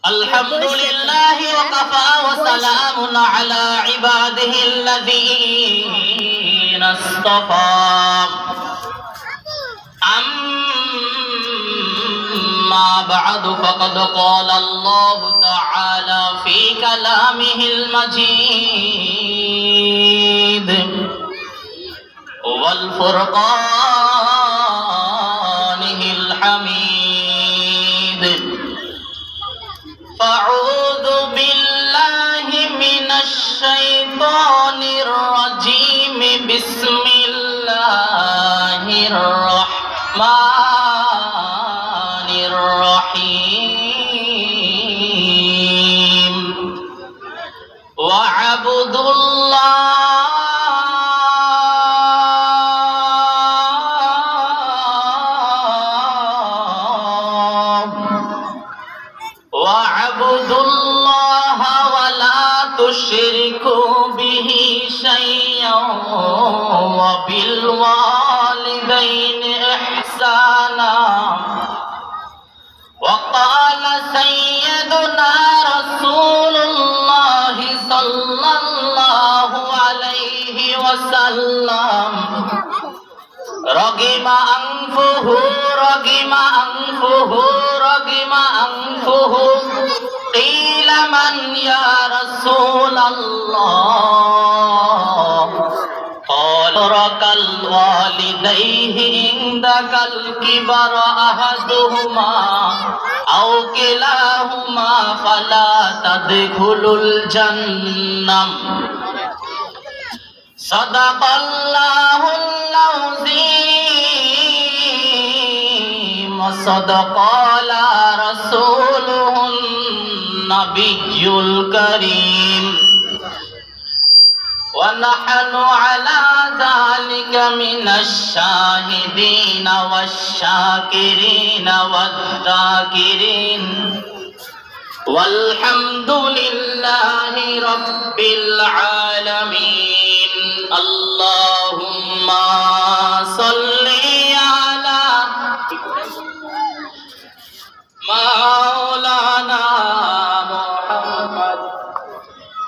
الحمد لله وكفى وسلام على عباده الذين اصطفى أما بعد فقد قال الله تعالى في كلامه المجيد والفرقانه الحميد فأعوذ بالله من الشيطان الرجيم بسم الله الرحمن الرحيم واعبدوا الله ولا تشركوا به شيئا وبالوالدين إحسانا وقال سيدنا رسول الله صلى الله عليه وسلم رغم أنفه قيل من يا رسول الله قال رك الوالديه عندك الكبر أحدهما أو كلاهما فلا تدخلوا الجنة صدق الله العظيم وصدق على رسوله النبي الكريم ونحن على ذلك من الشاهدين والشاكرين والذاكرين والحمد لله رب العالمين اللهم صل على مولانا محمد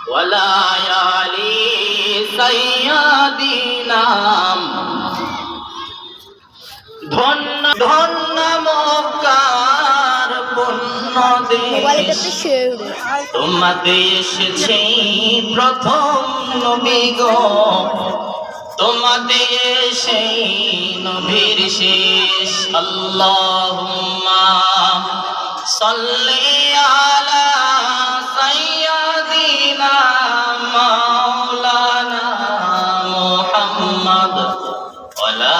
وعلى آل سيدنا ধন্য ধন্য মক্কার পুণ্য দেশ তোমাতে এসেছে প্রথম নবী গো তোমাতে এসে নবীর শেষ আল্লাহুম্মা সাল্লি আলা সাইয়্যিদিনা মাওলানা মুহাম্মদ ওয়ালা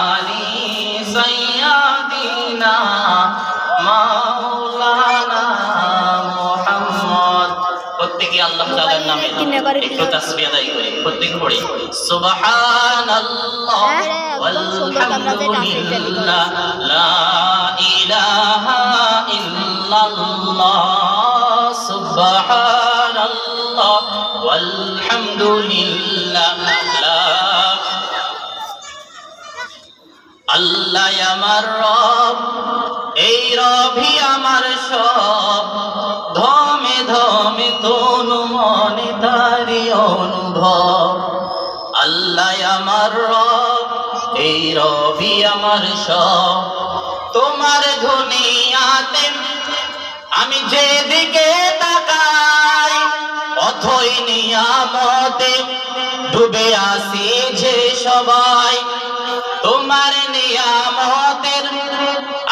আলি সাইয়্যিদিনা মাওলানা মুহাম্মদ প্রত্যেকে আল্লাহ তাআলার নামে একটু তাসবিহ আদায় করি প্রত্যেকে পড়ি সুবহানাল্লাহ ওয়ালহামদুলিল্লাহ লা ইলাহা ইল্লাল্লাহ সুবহানাল্লাহ ওয়ালহামদুলিল্লাহ লা আল্লাহ আমার রব এই রবই আমার সব ধমে ধমে তনু মনে তারি অনুভব আল্লাহ আমার রব এই রবই আমার সব তোমার দুনিয়াতে আমি যেদিকে তাকাই অথই নিয়ামতে ডুবে আসি যে সবাই তোমার নিয়ামতের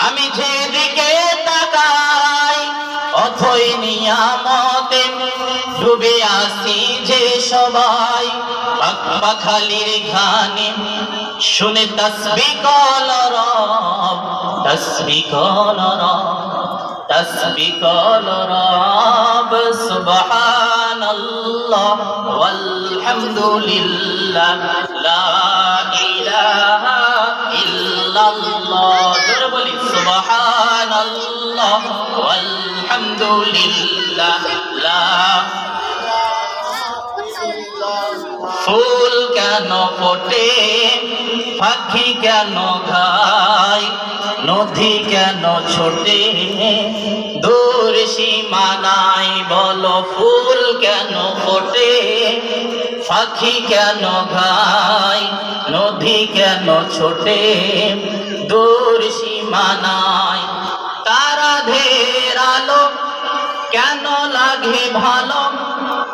আমি যেদিকে তাকাই অথই নিয়ামতে ডুবে আসি যে সবাই পাখালির গানে শুনে তসবিহ কল রব তসবিহ কল রব তসবিহ কল রব সুবহানাল্লাহ ওয়ালহামদুলিল্লাহ লা ইলাহা ইল্লাল্লাহ জোরে বলি সুবহানাল্লাহ ওয়ালহামদুলিল্লাহ লা ফুল কেন ফোটে, পাখি কেন গায়, নদী কেন ছোটে দূর সীমানায়। বলো ফুল কেন ফোটে, পাখি কেন গায়, নদী কেন ছোটে দূর সীমানায়। তারাদের আলো কেন লাগে ভালো,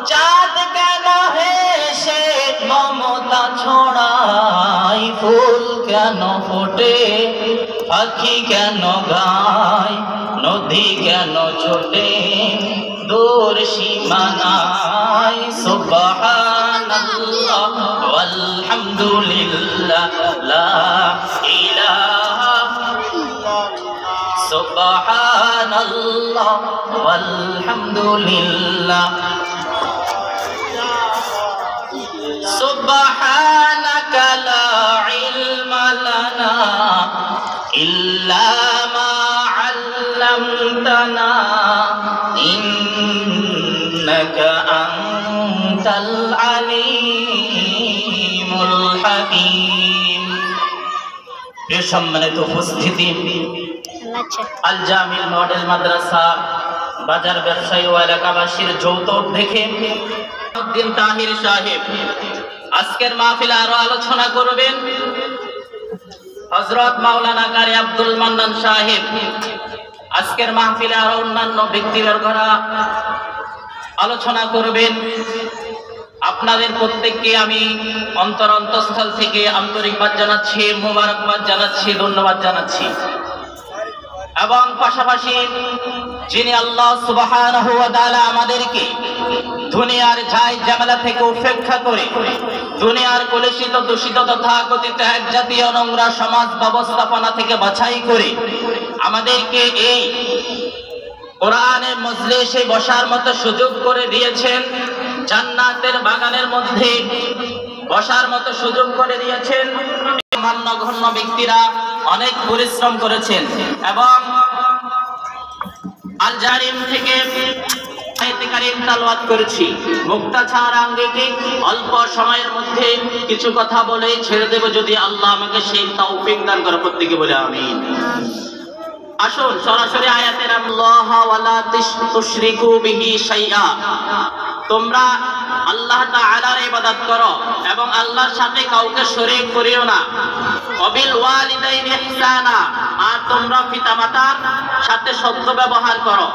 চাঁদ কেন হেসে মমতা ছড়ায়। ফুল কেন ফোটে, পাখি কেন গায়, নদী কেন ছোটে দূর সীমানায়। সুবহানাল্লাহ ওয়ালহামদুলিল্লাহ লা ইলাহা সুবহানাল্লাহ ওয়ালহামদুলিল্লাহ। সুবহানাকা লা ইলমা লানা ইল্লা মা আল্লামতানা ইন্নাকা আনতাল আলিমুল হাকীম। প্রিয় সম্মানিত উপস্থিতি, আল জামিল মডেল মাদ্রাসা বাজার ব্যবসায়ী ও এলাকাবাসীর যৌথ দেখে উদ্দিন তাহির সাহেব আজকের মাহফিলে আরো আলোচনা করবেন। হযরত মাওলানা কারি আব্দুল মান্নান সাহেব আজকের মাহফিলে আরো অন্যান্য ব্যক্তিবর্গরা আলোচনা করবেন। আপনাদের প্রত্যেককে আমি অন্তরস্থল থেকে আন্তরিকবাদ জানাচ্ছি, মোবারকবাদ জানাচ্ছি, ধন্যবাদ জানাচ্ছি। এবং পাশাপাশি যিনি আল্লাহ সুবহানাহু ওয়া তাআলা আমাদেরকে দুনিয়ার ঝাই ঝামেলা থেকে উপেক্ষা করে দুনিয়ার কলুষিত দূষিত তথা কথিত এক জাতীয় নোংরা সমাজ ব্যবস্থাপনা থেকে বাছাই করে আমাদেরকে এই কোরআনের মজলিসে বসার মতো সুযোগ করে দিয়েছেন, জান্নাতের বাগানের মধ্যে বসার মতো সুযোগ করে দিয়েছেন। মান্যগণ্য ব্যক্তিরা অনেক পরিশ্রম করেছেন এবং আল জারিম থেকে আয়াতে কারীম তেলাওয়াত করেছি। মুক্তাছাড় আঙ্গিকে অল্প সময়ের মধ্যে কিছু কথা বলে ছেড়ে দেব, যদি আল্লাহ আমাকে সেই তৌফিক দান করে। প্রত্যেকে বলে আমিন। আসুন সরাসরি আয়াতের আল্লাহ ওয়ালা তুশরিকু বিহি শাইআ, তোমরা আল্লাহ তাআলার ইবাদত করো এবং আল্লাহর সাথে কাউকে শরীক করিও না। ওয়াবিল ওয়ালিদাইনি ইহসানা, আর তোমরা পিতামাতার সাথে সদ্য ব্যবহার করো,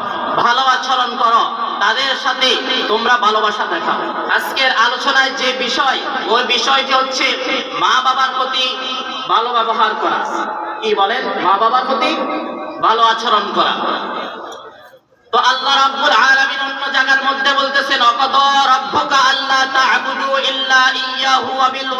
ভালো আচরণ করো, তাদের সাথে তোমরা ভালোবাসা দেখাও। আজকের আলোচনায় যে বিষয়, ওই বিষয়টি হচ্ছে মা বাবার প্রতি ভালো ব্যবহার করা। কি বলেন? মা বাবার প্রতি ভালো আচরণ করা। তো আল্লাহ রাব্বুল আলামিন অন্য জায়গার মধ্যে বলতেছেন, ওয়াকাদা রাব্বুকা আল্লা তা'বুদু ইল্লা ইয়্যাহু ওয়া বিল